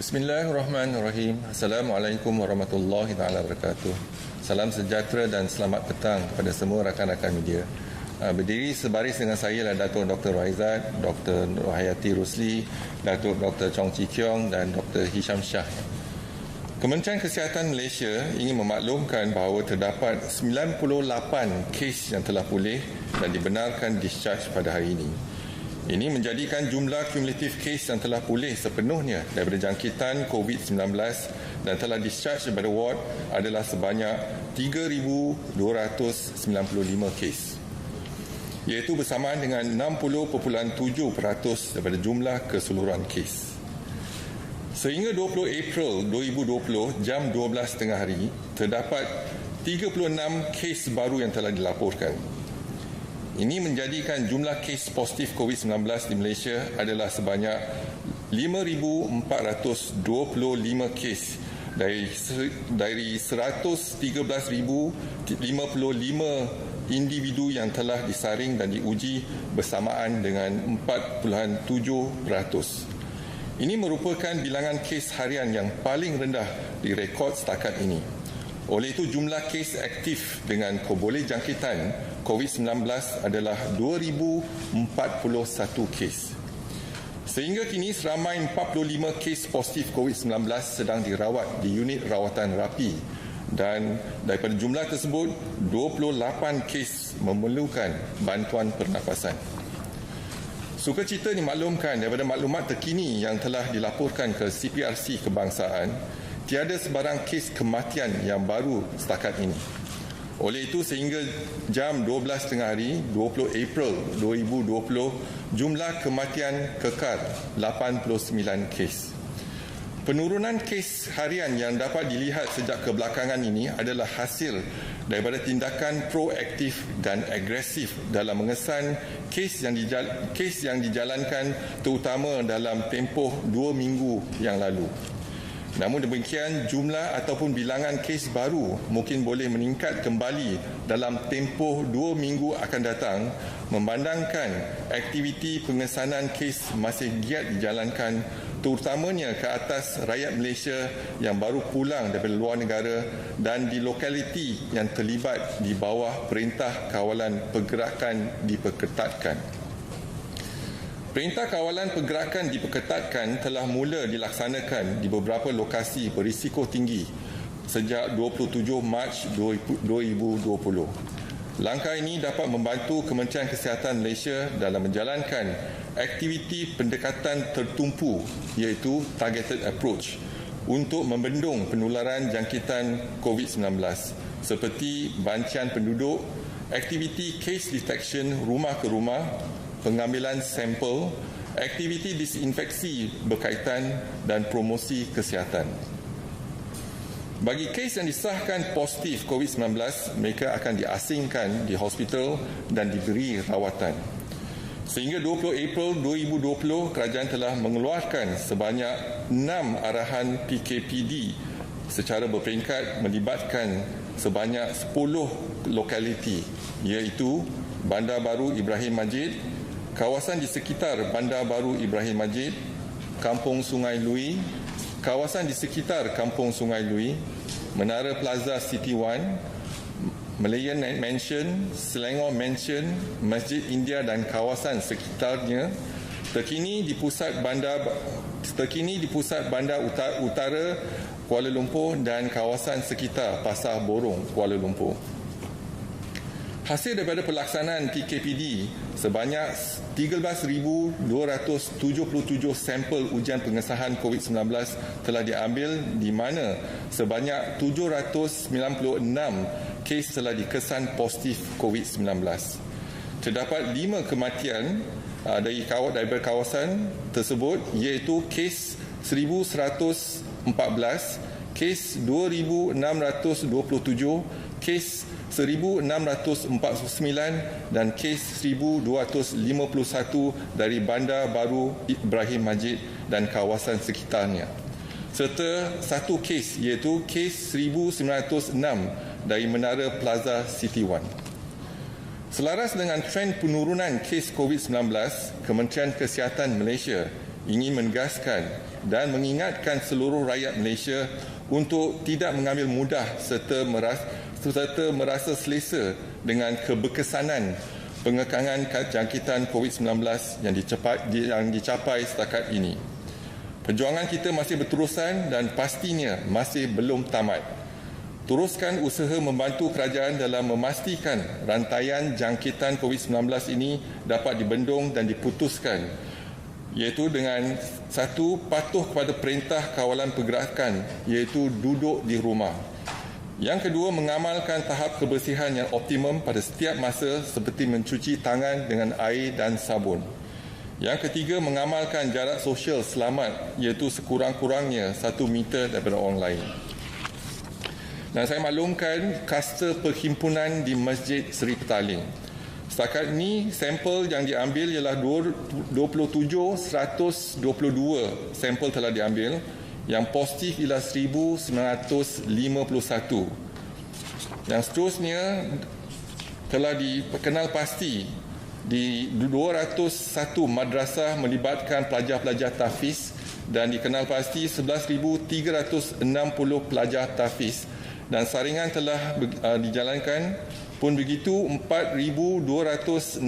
Bismillahirrahmanirrahim. Assalamualaikum warahmatullahi wabarakatuh. Salam sejahtera dan selamat petang kepada semua rakan-rakan media. Berdiri sebaris dengan saya adalah Datuk Dr. Raizat, Dr. Nurhayati Rusli, Datuk Dr. Chong Chi Kiong dan Dr. Hisham Shah. Kementerian Kesihatan Malaysia ingin memaklumkan bahawa terdapat 98 kes yang telah pulih dan dibenarkan discharge pada hari ini. Ini menjadikan jumlah kumulatif kes yang telah pulih sepenuhnya daripada jangkitan COVID-19 dan telah discharge daripada ward adalah sebanyak 3,295 kes, iaitu bersamaan dengan 60.7% daripada jumlah keseluruhan kes. Sehingga 20 April 2020 jam 12 tengah hari, terdapat 36 kes baru yang telah dilaporkan. Ini menjadikan jumlah kes positif COVID-19 di Malaysia adalah sebanyak 5,425 kes dari 113,055 individu yang telah disaring dan diuji bersamaan dengan 4.7%. Ini merupakan bilangan kes harian yang paling rendah direkod setakat ini. Oleh itu, jumlah kes aktif dengan boleh jangkitan COVID-19 adalah 2,041 kes. Sehingga kini seramai 45 kes positif COVID-19 sedang dirawat di unit rawatan rapi dan daripada jumlah tersebut, 28 kes memerlukan bantuan pernafasan. Sukacita dimaklumkan daripada maklumat terkini yang telah dilaporkan ke CPRC Kebangsaan, tiada sebarang kes kematian yang baru setakat ini. Oleh itu, sehingga jam 12 tengah hari 20 April 2020, jumlah kematian kekal 89 kes. Penurunan kes harian yang dapat dilihat sejak kebelakangan ini adalah hasil daripada tindakan proaktif dan agresif dalam mengesan kes yang dijalankan terutama dalam tempoh 2 minggu yang lalu. Namun demikian, jumlah ataupun bilangan kes baru mungkin boleh meningkat kembali dalam tempoh 2 minggu akan datang memandangkan aktiviti pengesanan kes masih giat dijalankan terutamanya ke atas rakyat Malaysia yang baru pulang daripada luar negara dan di lokaliti yang terlibat di bawah Perintah Kawalan Pergerakan diperketatkan. Perintah Kawalan Pergerakan diperketatkan telah mula dilaksanakan di beberapa lokasi berisiko tinggi sejak 27 Mac 2020. Langkah ini dapat membantu Kementerian Kesihatan Malaysia dalam menjalankan aktiviti pendekatan tertumpu iaitu targeted approach untuk membendung penularan jangkitan COVID-19 seperti bancian penduduk, aktiviti case detection rumah ke rumah, pengambilan sampel, aktiviti disinfeksi berkaitan dan promosi kesihatan. Bagi kes yang disahkan positif COVID-19, mereka akan diasingkan di hospital dan diberi rawatan. Sehingga 20 April 2020, kerajaan telah mengeluarkan sebanyak 6 arahan PKPD secara berperingkat melibatkan sebanyak 10 lokaliti iaitu Bandar Baru Ibrahim Majid, kawasan di sekitar Bandar Baru Ibrahim Majid, Kampung Sungai Lui, kawasan di sekitar Kampung Sungai Lui, Menara Plaza City One, Malayan Mansion, Selangor Mansion, Masjid India dan kawasan sekitarnya, terkini di pusat bandar utara Kuala Lumpur dan kawasan sekitar Pasar Borong Kuala Lumpur. Hasil daripada pelaksanaan PKPD, sebanyak 13,277 sampel ujian pengesahan COVID-19 telah diambil di mana sebanyak 796 kes telah dikesan positif COVID-19. Terdapat 5 kematian daripada kawasan tersebut iaitu kes 1,114, kes 2,627, kes 1,649 dan kes 1,251 dari Bandar Baru Ibrahim Majid dan kawasan sekitarnya, serta satu kes iaitu kes 1,906 dari Menara Plaza City One. Selaras dengan trend penurunan kes COVID-19, Kementerian Kesihatan Malaysia ingin menegaskan dan mengingatkan seluruh rakyat Malaysia untuk tidak mengambil mudah serta merasa selesa dengan keberkesanan pengekangan jangkitan COVID-19 yang dicapai setakat ini. Perjuangan kita masih berterusan dan pastinya masih belum tamat. Teruskan usaha membantu kerajaan dalam memastikan rantaian jangkitan COVID-19 ini dapat dibendung dan diputuskan, iaitu dengan satu, patuh kepada perintah kawalan pergerakan, iaitu duduk di rumah. Yang kedua, mengamalkan tahap kebersihan yang optimum pada setiap masa seperti mencuci tangan dengan air dan sabun. Yang ketiga, mengamalkan jarak sosial selamat, iaitu sekurang-kurangnya 1 meter daripada orang lain. Dan saya maklumkan kluster perhimpunan di Masjid Seri Petaling. Setakat ini, sampel yang diambil ialah 27,122 sampel telah diambil. Yang positif ialah 1,951. Yang seterusnya telah dikenal pasti di 201 madrasah melibatkan pelajar-pelajar tahfiz dan dikenal pasti 11,360 pelajar tahfiz dan saringan telah dijalankan. Pun begitu 4,296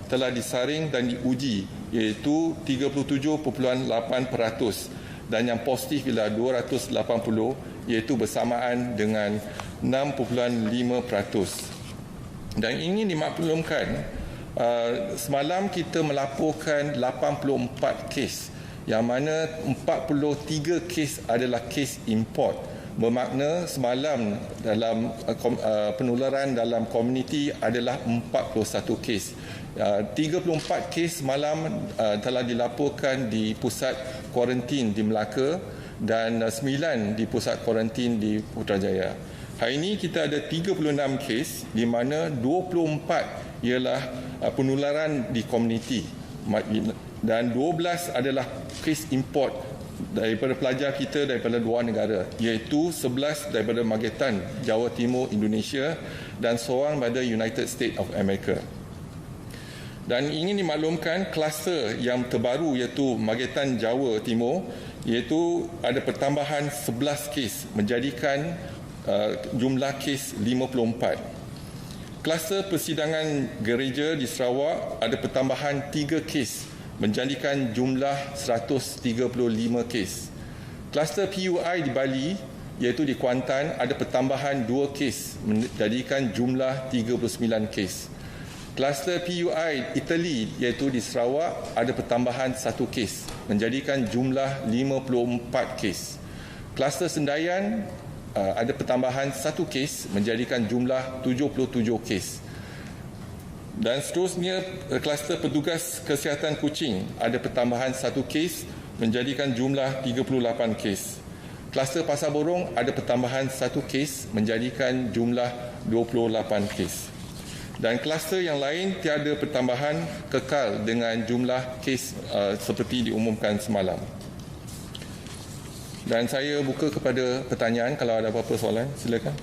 telah disaring dan diuji, iaitu 37.8%, dan yang positif ialah 280, iaitu bersamaan dengan 6.5%. Dan ingin dimaklumkan, semalam kita melaporkan 84 kes, yang mana 43 kes adalah kes import. Bermakna semalam dalam penularan dalam komuniti adalah 41 kes. 34 kes semalam telah dilaporkan di pusat kuarantin di Melaka dan 9 di pusat kuarantin di Putrajaya. Hari ini kita ada 36 kes di mana 24 ialah penularan di komuniti dan 12 adalah kes import daripada pelajar kita daripada luar negara, iaitu 11 daripada Magetan, Jawa Timur, Indonesia dan seorang daripada United States of America. Dan ingin dimaklumkan kluster yang terbaru iaitu Magetan, Jawa Timur, iaitu ada pertambahan 11 kes menjadikan jumlah kes 54. Kluster persidangan gereja di Sarawak ada pertambahan 3 kes menjadikan jumlah 135 kes. Kluster PUI di Bali, iaitu di Kuantan, ada pertambahan 2 kes menjadikan jumlah 39 kes. Kluster PUI Itali, iaitu di Sarawak, ada pertambahan 1 kes menjadikan jumlah 54 kes. Kluster Sendayan ada pertambahan 1 kes menjadikan jumlah 77 kes. Dan seterusnya, kluster petugas kesihatan Kuching ada pertambahan 1 kes menjadikan jumlah 38 kes. Kluster Pasar Borong ada pertambahan 1 kes menjadikan jumlah 28 kes. Dan kluster yang lain tiada pertambahan, kekal dengan jumlah kes seperti diumumkan semalam. Dan saya buka kepada pertanyaan, kalau ada apa-apa soalan, silakan.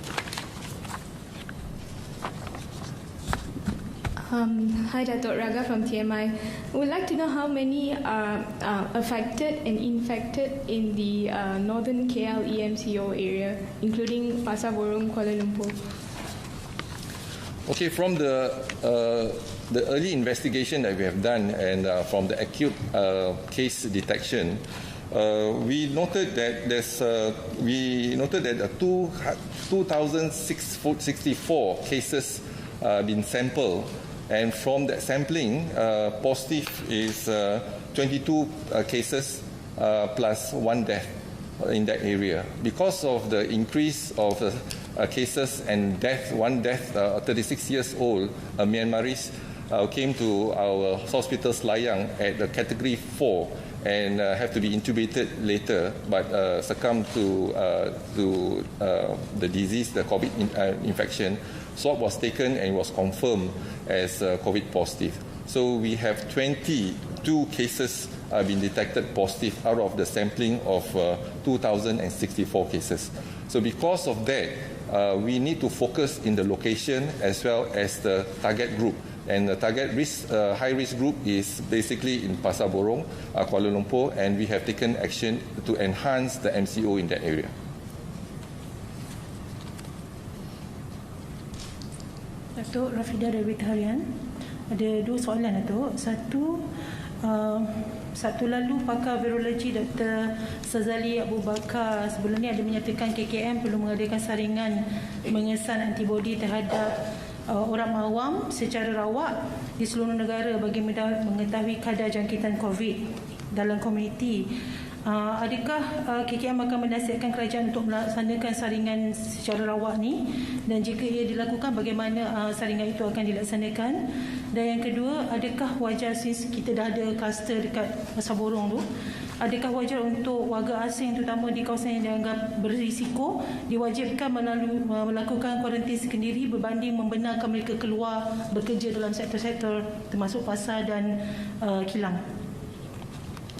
Hi, Datuk Raga from TMI. We would like to know how many are affected and infected in the northern KL EMCO area, including Pasar Borong, Kuala Lumpur. Okay, from the early investigation that we have done and from the acute case detection, we noted that 2,064 cases been sampled. And from that sampling, positive is 22 cases plus 1 death in that area. Because of the increase of cases and death, 1 death, 36 years old, a Myanmarese came to our hospital Selayang at the category 4 and have to be intubated later, but succumbed to the disease, the COVID infection. Swab was taken and was confirmed as COVID positive. So we have 22 cases been detected positive out of the sampling of 2,064 cases. So because of that, we need to focus in the location as well as the target group And the target risk, high risk group is basically in Pasar Borong, Kuala Lumpur, and we have taken action to enhance the MCO in that area. Datuk Rafida dari Berita Harian. Ada 2 soalan, Datuk. Satu lalu pakar virologi Dr. Sazali Abu Bakar sebelum ni ada menyatakan KKM perlu mengadakan saringan mengesan antibodi terhadap orang awam secara rawak di seluruh negara bagi mengetahui kadar jangkitan COVID dalam komuniti. Adakah KKM akan menasihatkan kerajaan untuk melaksanakan saringan secara rawak ni, dan jika ia dilakukan bagaimana saringan itu akan dilaksanakan? Dan yang kedua, adakah wajar, since kita dah ada kluster dekat Pasar Borong tu, adakah wajar untuk warga asing terutama di kawasan yang dianggap berisiko diwajibkan melakukan kuarantin sendiri berbanding membenarkan mereka keluar bekerja dalam sektor-sektor termasuk pasar dan kilang?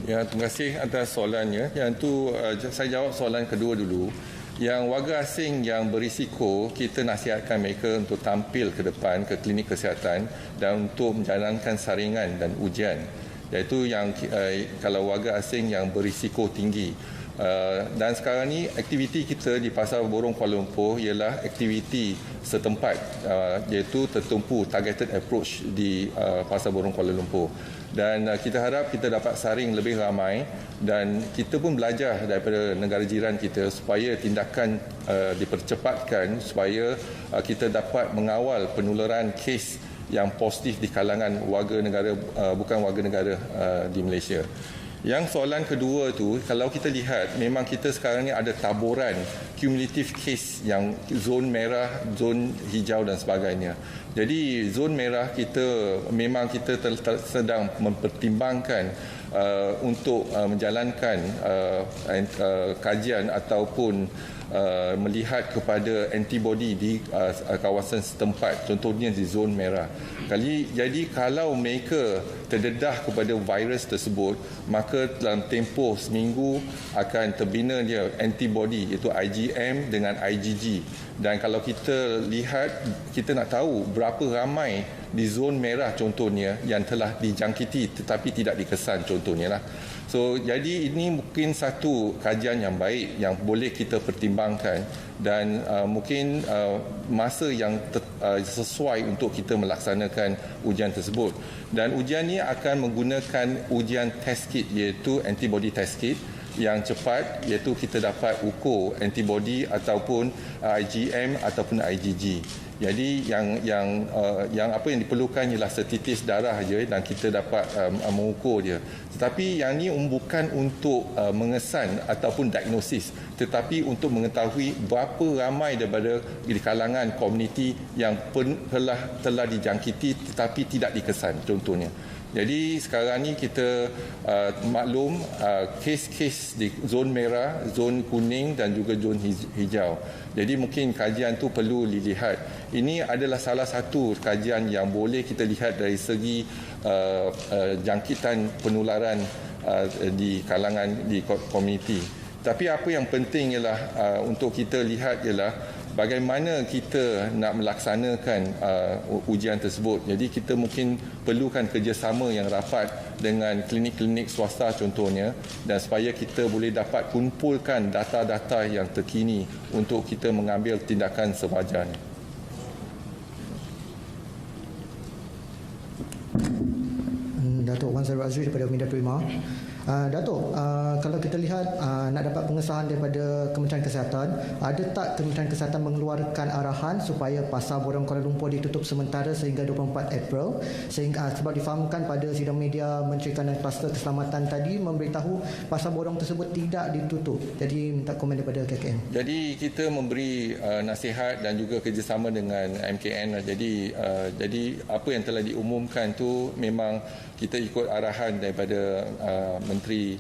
Ya, terima kasih atas soalannya. Yang tu saya jawab soalan kedua dulu. Yang warga asing yang berisiko, kita nasihatkan mereka untuk tampil ke depan ke klinik kesihatan dan untuk menjalankan saringan dan ujian. Iaitu yang kalau warga asing yang berisiko tinggi. Dan sekarang ni aktiviti kita di Pasar Borong Kuala Lumpur ialah aktiviti setempat, iaitu tertumpu targeted approach di Pasar Borong Kuala Lumpur. Dan kita harap kita dapat saring lebih ramai, dan kita pun belajar daripada negara jiran kita supaya tindakan dipercepatkan supaya kita dapat mengawal penularan kes yang positif di kalangan warga negara bukan warga negara di Malaysia. Yang soalan kedua tu, kalau kita lihat memang kita sekarang ni ada taburan cumulative case yang zon merah, zon hijau dan sebagainya. Jadi zon merah kita memang kita sedang mempertimbangkan untuk menjalankan kajian ataupun melihat kepada antibody di kawasan setempat, contohnya di zon merah. Jadi kalau mereka terdedah kepada virus tersebut, maka dalam tempoh seminggu akan terbina dia antibody, iaitu IgM dengan IgG. Dan kalau kita lihat, kita nak tahu berapa ramai di zon merah contohnya yang telah dijangkiti tetapi tidak dikesan contohnya lah. So, jadi ini mungkin satu kajian yang baik yang boleh kita pertimbangkan, dan mungkin masa yang sesuai untuk kita melaksanakan ujian tersebut. Dan ujian ini akan menggunakan ujian test kit, iaitu antibody test kit yang cepat, iaitu kita dapat ukur antibody ataupun IgM ataupun IgG. Jadi yang apa yang diperlukan ialah setitis darah saja dan kita dapat mengukur dia. Tetapi yang ni bukan untuk mengesan ataupun diagnosis, tetapi untuk mengetahui berapa ramai daripada di kalangan komuniti yang telah dijangkiti tetapi tidak dikesan contohnya. Jadi sekarang ni kita maklum kes-kes di zon merah, zon kuning dan juga zon hijau. Jadi mungkin kajian tu perlu dilihat. Ini adalah salah satu kajian yang boleh kita lihat dari segi jangkitan penularan di kalangan di komuniti. Tapi apa yang penting ialah untuk kita lihat ialah bagaimana kita nak melaksanakan ujian tersebut. Jadi kita mungkin perlukan kerjasama yang rapat dengan klinik-klinik swasta contohnya, dan supaya kita boleh dapat kumpulkan data-data yang terkini untuk kita mengambil tindakan sewajarnya. Datuk Wan Zarul Azri daripada Minda Prima. Datuk, kalau kita lihat nak dapat pengesahan daripada Kementerian Kesihatan, ada tak Kementerian Kesihatan mengeluarkan arahan supaya Pasar Borong Kuala Lumpur ditutup sementara sehingga 24 April, sehingga sebab difahamkan pada sidang media Menteri Kanan Kluster Keselamatan tadi memberitahu Pasar Borong tersebut tidak ditutup. Jadi minta komen daripada KKM. Jadi kita memberi nasihat dan juga kerjasama dengan MKN. Jadi apa yang telah diumumkan tu memang kita ikut arahan daripada Menteri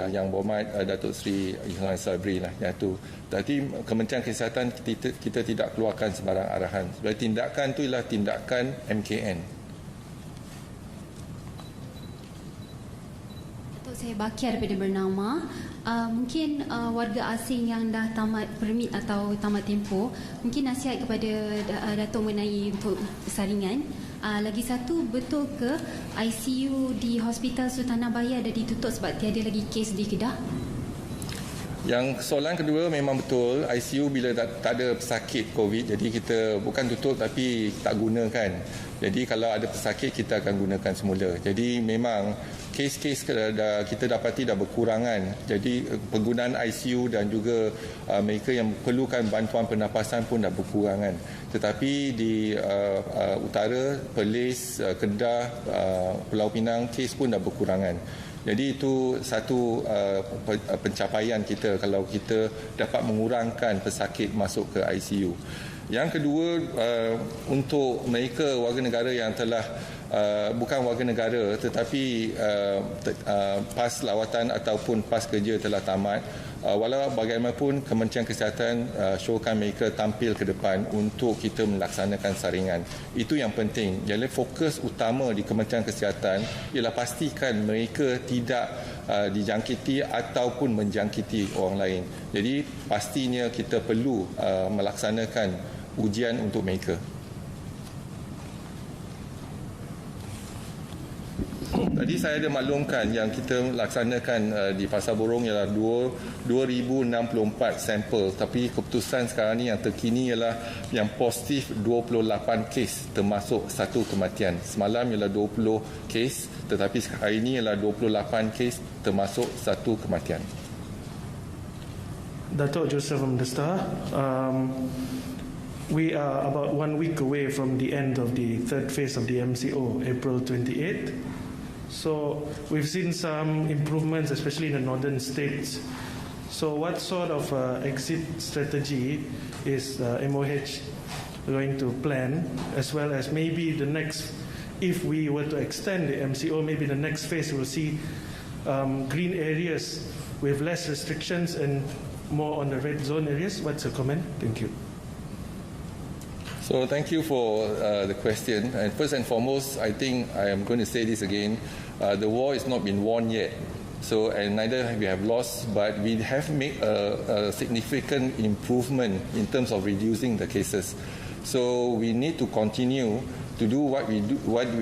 Yang Berhormat Datuk Seri Johan Sabri lah yang tu. Tapi Kementerian Kesihatan kita tidak keluarkan sebarang arahan. Sebab tindakan tu ialah tindakan MKN. Datuk, saya Bakia daripada Bernama. Mungkin warga asing yang dah tamat permit atau tamat tempoh, mungkin nasihat kepada Datuk mengenai untuk saringan. Lagi satu, betul ke ICU di Hospital Sultanah Bayer dah ditutup sebab tiada lagi kes di Kedah? Yang soalan kedua memang betul, ICU bila tak ada pesakit COVID, jadi kita bukan tutup tapi tak gunakan. Jadi kalau ada pesakit kita akan gunakan semula. Jadi memang kes-kes kita dapati dah berkurangan. Jadi penggunaan ICU dan juga mereka yang perlukan bantuan pernafasan pun dah berkurangan. Tetapi di utara, Perlis, Kedah, Pulau Pinang, kes pun dah berkurangan. Jadi itu satu pencapaian kita kalau kita dapat mengurangkan pesakit masuk ke ICU. Yang kedua, untuk mereka warga negara yang telah bukan warga negara tetapi PAS lawatan ataupun PAS kerja telah tamat, walau bagaimanapun Kementerian Kesihatan syorkan mereka tampil ke depan untuk kita melaksanakan saringan. Itu yang penting. Jadi fokus utama di Kementerian Kesihatan ialah pastikan mereka tidak dijangkiti ataupun menjangkiti orang lain. Jadi pastinya kita perlu melaksanakan ujian untuk mereka. Tadi saya ada maklumkan yang kita laksanakan di Pasar Borong ialah 2,064 sampel, tapi keputusan sekarang ni yang terkini ialah yang positif 28 kes termasuk 1 kematian. Semalam ialah 20 kes, tetapi hari ini ialah 28 kes termasuk 1 kematian. Datuk Joseph from The Star. We are about 1 week away from the end of the third phase of the MCO, April 28th. So we've seen some improvements, especially in the northern states. So what sort of exit strategy is MOH going to plan, as well as maybe the next, if we were to extend the MCO, maybe the next phase we'll see green areas with less restrictions and more on the red zone areas. What's your comment? Thank you. So thank you for the question. And first and foremost, I think I am going to say this again. The war has not been won yet. So, and neither have we have lost, but we have made a significant improvement in terms of reducing the cases. So we need to continue to do what we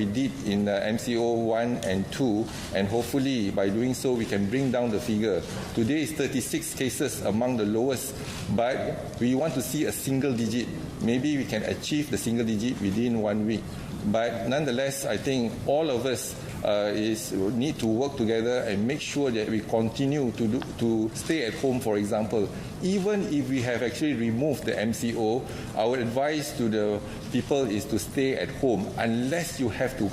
did in MCO 1 and 2, and hopefully by doing so we can bring down the figure. Today is 36 cases, among the lowest, but we want to see a single digit. Maybe we can achieve the single digit within 1 week. But nonetheless, I think all of us need to work together and make sure that we continue to stay at home, for example. Even if we have actually removed the MCO, our advice to the people is to stay at home unless you have to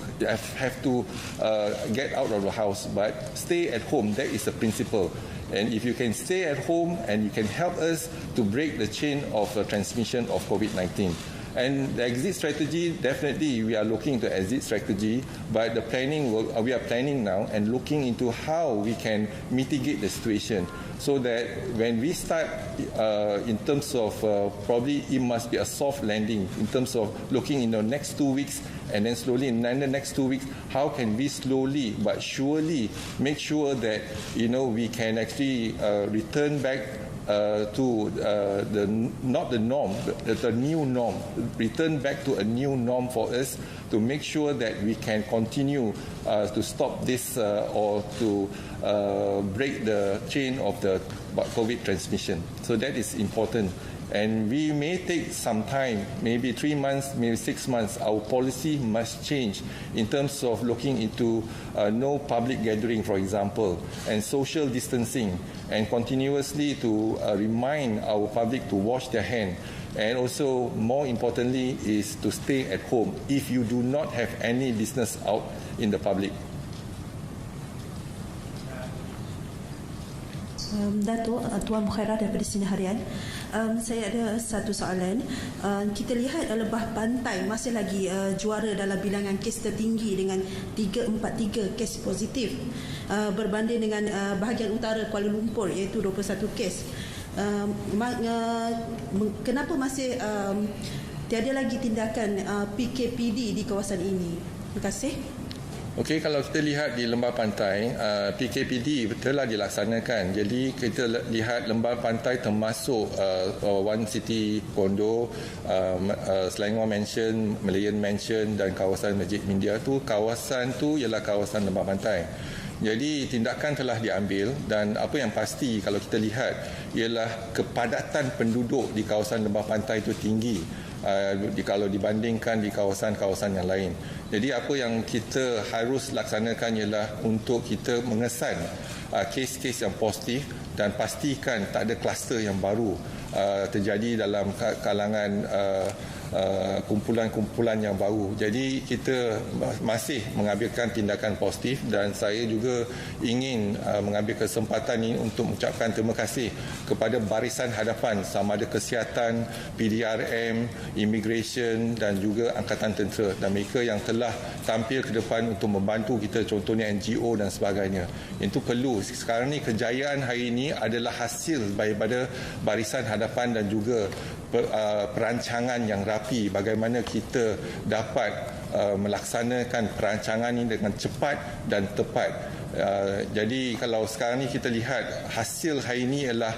get out of the house. But stay at home, that is the principle. And if you can stay at home and you can help us to break the chain of transmission of COVID-19. And the exit strategy, definitely we are looking into exit strategy, but the planning, we are planning now and looking into how we can mitigate the situation so that when we start in terms of probably it must be a soft landing in terms of looking in the next 2 weeks, and then slowly in the next 2 weeks, how can we slowly but surely make sure that we can actually return back to not the norm, the new norm, return back to a new norm for us to make sure that we can continue to stop this or to break the chain of the COVID transmission. So that is important. And we may take some time, maybe 3 months, maybe 6 months. Our policy must change in terms of looking into no public gathering, for example, and social distancing, and continuously to remind our public to wash their hands. And also, more importantly, is to stay at home if you do not have any business out in the public. Datuk Tuan Mukhairah daripada Sinar Harian. Saya ada satu soalan. Kita lihat Lebah Pantai masih lagi juara dalam bilangan kes tertinggi dengan 343 kes positif, berbanding dengan bahagian utara Kuala Lumpur iaitu 21 kes. Kenapa masih tiada lagi tindakan PKPD di kawasan ini? Terima kasih. Okey, kalau kita lihat di Lembah Pantai, PKPD telah dilaksanakan. Jadi kita lihat Lembah Pantai termasuk One City Condo, Selangor Mansion, Malayan Mansion dan kawasan Masjid India tu, kawasan tu ialah kawasan Lembah Pantai. Jadi tindakan telah diambil dan apa yang pasti kalau kita lihat ialah kepadatan penduduk di kawasan Lembah Pantai itu tinggi kalau dibandingkan di kawasan-kawasan yang lain. Jadi apa yang kita harus laksanakan ialah untuk kita mengesan kes-kes yang positif dan pastikan tak ada kluster yang baru terjadi dalam kalangan kumpulan-kumpulan yang baru. Jadi kita masih mengambilkan tindakan positif dan saya juga ingin mengambil kesempatan ini untuk mengucapkan terima kasih kepada barisan hadapan sama ada kesihatan, PDRM, immigration dan juga angkatan tentera dan mereka yang telah tampil ke depan untuk membantu kita, contohnya NGO dan sebagainya. Itu perlu. Sekarang ni kejayaan hari ini adalah hasil daripada barisan hadapan dan juga perancangan yang rapi, bagaimana kita dapat melaksanakan perancangan ini dengan cepat dan tepat. Jadi kalau sekarang ni kita lihat hasil hari ini ialah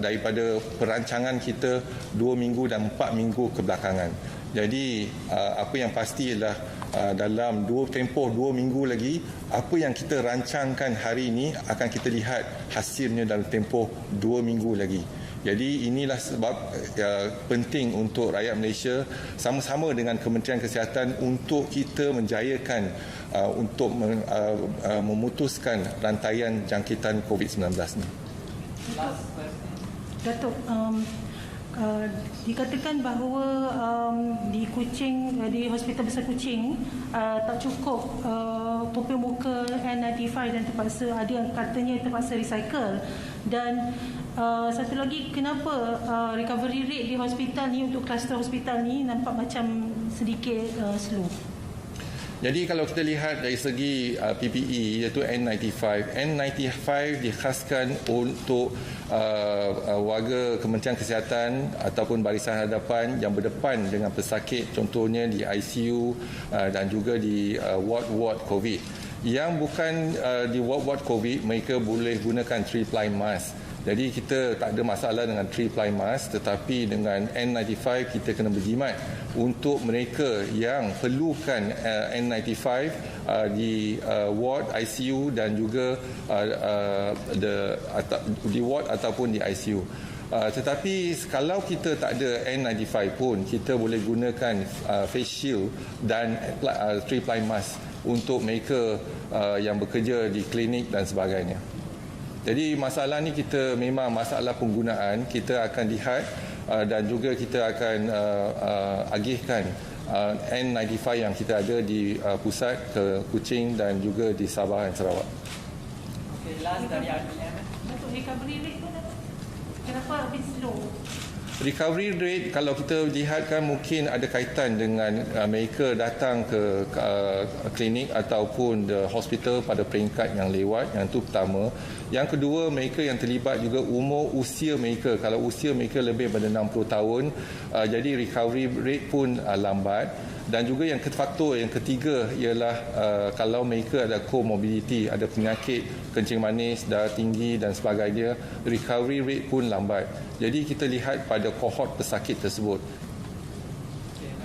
daripada perancangan kita 2 minggu dan 4 minggu kebelakangan. Jadi apa yang pasti ialah dalam tempoh 2 minggu lagi, apa yang kita rancangkan hari ini akan kita lihat hasilnya dalam tempoh 2 minggu lagi. Jadi inilah sebab penting untuk rakyat Malaysia sama-sama dengan Kementerian Kesihatan untuk kita menjayakan untuk memutuskan rantaian jangkitan COVID-19 ni. Datuk, dikatakan bahawa di Kuching, di Hospital Besar Kuching tak cukup topi muka N95 dan terpaksa ada yang katanya terpaksa recycle. Dan satu lagi, kenapa recovery rate di hospital ni untuk kluster hospital ni nampak macam sedikit slow? Jadi kalau kita lihat dari segi PPE iaitu N95 dikhaskan untuk warga Kementerian Kesihatan ataupun barisan hadapan yang berdepan dengan pesakit, contohnya di ICU dan juga di ward-ward COVID. Yang bukan di ward-ward COVID, mereka boleh gunakan 3-ply mask. Jadi kita tak ada masalah dengan 3-ply mask, tetapi dengan N95 kita kena berjimat untuk mereka yang perlukan N95 di ward ICU dan juga di ward ataupun di ICU. Tetapi kalau kita tak ada N95 pun, kita boleh gunakan face shield dan 3-ply mask untuk mereka yang bekerja di klinik dan sebagainya. Jadi masalah ni kita memang masalah penggunaan, kita akan lihat dan juga kita akan agihkan N95 yang kita ada di pusat ke Kuching dan juga di Sabah dan Sarawak. Okay, last dari RPM. Datuk, recovery rate pun kenapa lebih slow? Recovery rate kalau kita lihatkan mungkin ada kaitan dengan mereka datang ke klinik ataupun the hospital pada peringkat yang lewat, yang itu pertama. Yang kedua, mereka yang terlibat juga usia mereka. Kalau usia mereka lebih daripada 60 tahun, jadi recovery rate pun lambat. Dan juga yang faktor yang ketiga ialah kalau mereka ada comorbidity, ada penyakit kencing manis, darah tinggi dan sebagainya, recovery rate pun lambat. Jadi kita lihat pada kohort pesakit tersebut.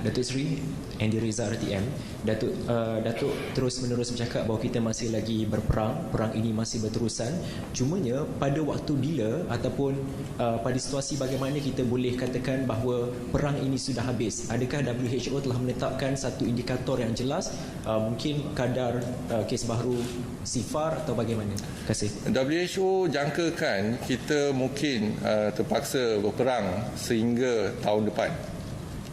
Datuk Seri Andy Rizal RTM, Datuk terus menerus bercakap bahawa kita masih lagi berperang, perang ini masih berterusan. Cumanya pada waktu bila ataupun pada situasi bagaimana kita boleh katakan bahawa perang ini sudah habis? Adakah WHO telah menetapkan satu indikator yang jelas, mungkin kadar kes baru sifar atau bagaimana? Terima kasih. WHO jangkakan kita mungkin terpaksa berperang sehingga tahun depan.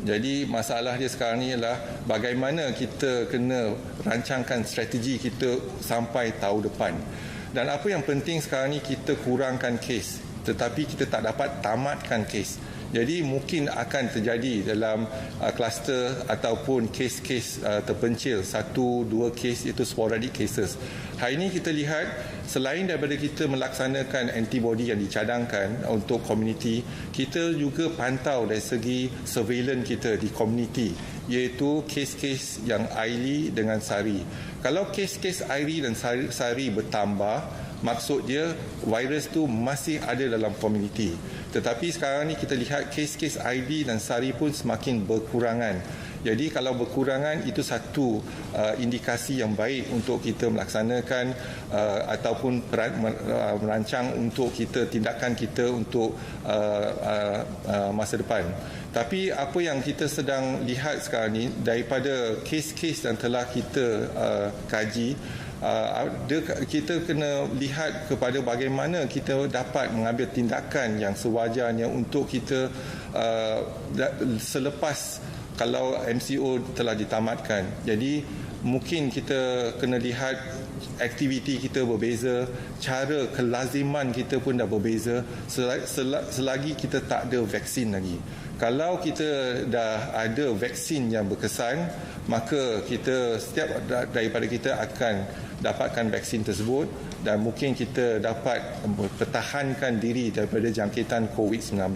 Jadi masalah dia sekarang ni ialah bagaimana kita kena rancangkan strategi kita sampai tahun depan. Dan apa yang penting sekarang ni kita kurangkan kes, tetapi kita tak dapat tamatkan kes. Jadi mungkin akan terjadi dalam kluster ataupun kes-kes terpencil, 1-2 kes itu sporadic cases. Hari ini kita lihat selain daripada kita melaksanakan antibody yang dicadangkan untuk komuniti, kita juga pantau dari segi surveillance kita di komuniti iaitu kes-kes yang Aili dengan Sari. Kalau kes-kes Aili dan Sari bertambah, maksud dia virus tu masih ada dalam komuniti. Tetapi sekarang ni kita lihat kes-kes Aili dan Sari pun semakin berkurangan. Jadi kalau berkurangan, itu satu indikasi yang baik untuk kita melaksanakan ataupun merancang untuk tindakan kita untuk masa depan. Tapi apa yang kita sedang lihat sekarang ni, daripada kes-kes yang telah kita kaji, kita kena lihat kepada bagaimana kita dapat mengambil tindakan yang sewajarnya untuk kita selepas kalau MCO telah ditamatkan. Jadi mungkin kita kena lihat aktiviti kita berbeza, cara kelaziman kita pun dah berbeza selagi kita tak ada vaksin lagi. Kalau kita dah ada vaksin yang berkesan, maka setiap daripada kita akan dapatkan vaksin tersebut dan mungkin kita dapat pertahankan diri daripada jangkitan COVID-19.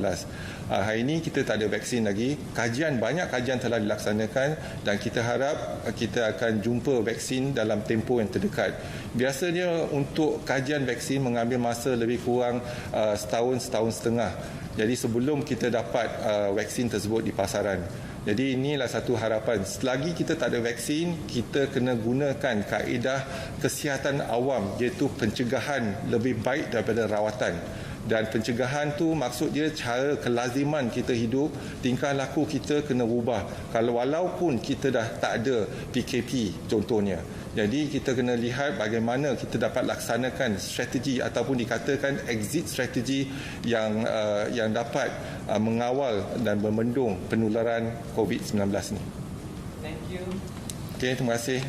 Hari ini kita tak ada vaksin lagi. Banyak kajian telah dilaksanakan dan kita harap kita akan jumpa vaksin dalam tempoh yang terdekat. Biasanya untuk kajian vaksin mengambil masa lebih kurang setahun setengah. Jadi sebelum kita dapat vaksin tersebut di pasaran. Jadi inilah satu harapan. Selagi kita tak ada vaksin, kita kena gunakan kaedah kesihatan awam, iaitu pencegahan lebih baik daripada rawatan. Dan pencegahan tu maksud dia cara kelaziman kita hidup, tingkah laku kita kena ubah. Walaupun kita dah tak ada PKP contohnya. Jadi kita kena lihat bagaimana kita dapat laksanakan strategi ataupun dikatakan exit strategi yang dapat mengawal dan membendung penularan COVID-19 ni. Thank you. Okey, terima kasih.